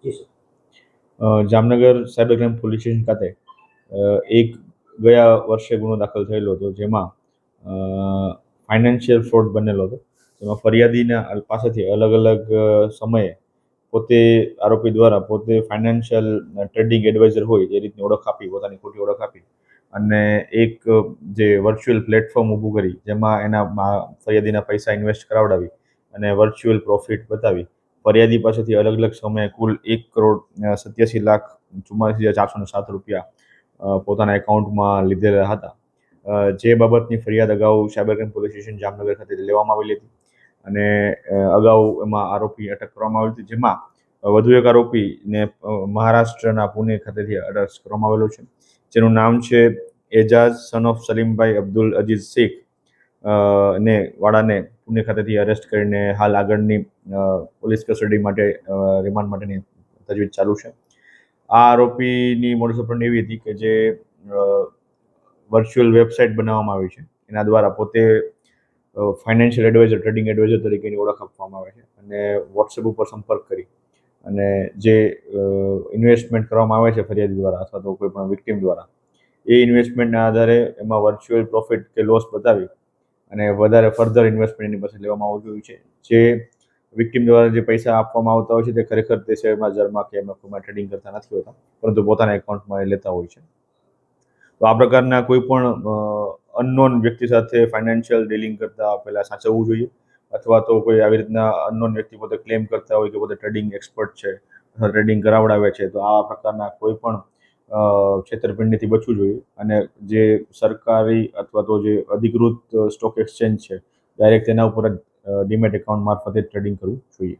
જી sir. Jamnagar cyber crime police station ખાતે એક ગયા વર્ષે ગુનો દાખલ થયેલો હતો, જેમાં ફાઇનાન્શિયલ ફ્રોડ બનેલો હતો। જેમાં ફરિયાદીના પાસેથી અલગ અલગ સમયે પોતે આરોપી દ્વારા પોતે ફાઇનાન્શિયલ ટ્રેડિંગ એડવાઇઝર હોય એ રીતની ઓળખ આપી, પોતાની ખોટી ઓળખ આપી અને એક જે વર્ચ્યુઅલ પ્લેટફોર્મ ઊભું કરી, જેમાં એના ફરિયાદીના પૈસા ઇન્વેસ્ટ કરાવડાવી અને વર્ચ્યુઅલ પ્રોફિટ બતાવી ફરિયાદી પાસેથી અલગ અલગ સમયે કુલ 1,87,407 પોતાના એકાઉન્ટમાં લીધેલા હતા। જે બાબતની ફરિયાદ અગાઉ cyber crime police station Jamnagar ખાતે લેવામાં આવેલી હતી અને અગાઉ એમાં આરોપી અટક કરવામાં આવેલ હતી, જેમાં વધુ એક આરોપીને મહારાષ્ટ્રના પુણે ખાતેથી અરેસ્ટ કરવામાં આવેલો છે, જેનું નામ છે એજાઝ સન ઓફ સલીમભાઈ અબ્દુલ અજીઝ શેખ ને વાળાને પુણે ખાતેથી અરેસ્ટ કરીને હાલ આગળની પોલીસ કસ્ટડી માટે રિમાન્ડ માટેની તજવીજ ચાલુ છે। આ આરોપીની મોડસ ઓપરેન્ડી એવી હતી કે જે વર્ચ્યુઅલ વેબસાઇટ બનાવવામાં આવી છે, એના દ્વારા પોતે ફાઇનાન્શિયલ એડવાઇઝર, ટ્રેડિંગ એડવાઇઝર તરીકેની ઓળખ આપવામાં આવે છે અને વોટ્સએપ ઉપર સંપર્ક કરી અને જે ઇન્વેસ્ટમેન્ટ કરવામાં આવે છે ફરિયાદી દ્વારા અથવા તો કોઈ પણ વિક્ટિમ દ્વારા, એ ઇન્વેસ્ટમેન્ટના આધારે એમાં વર્ચ્યુઅલ પ્રોફિટ કે લોસ બતાવી અને વધારે ફર્ધર ઇન્વેસ્ટમેન્ટ એની પાસે લેવામાં આવતું હોય છે। જે વિક્ટિમ દ્વારા જે પૈસા આપવામાં આવતા હોય છે તે ખરેખર તે શેરમાં, જરમાં કે એમાં ટ્રેડિંગ કરતા નથી હોતા, પરંતુ પોતાના એકાઉન્ટમાં એ લેતા હોય છે। તો આ પ્રકારના કોઈ પણ અનનોન વ્યક્તિ સાથે ફાઇનાન્શિયલ ડીલિંગ કરતા પહેલાં સાચવવું જોઈએ, અથવા તો કોઈ આવી રીતના અનનોન વ્યક્તિ પોતે ક્લેમ કરતા હોય કે પોતે ટ્રેડિંગ એક્સપર્ટ છે અથવા ટ્રેડિંગ કરાવડાવે છે, તો આ પ્રકારના કોઈ પણ છેતરપિંડીથી બચવું જોઈએ અને જે સરકારી અથવા તો જે અધિકૃત સ્ટોક એક્સચેન્જ છે ડાયરેક્ટ તેના ઉપર જ ડીમેટ એકાઉન્ટ મારફતે ટ્રેડિંગ કરવું જોઈએ।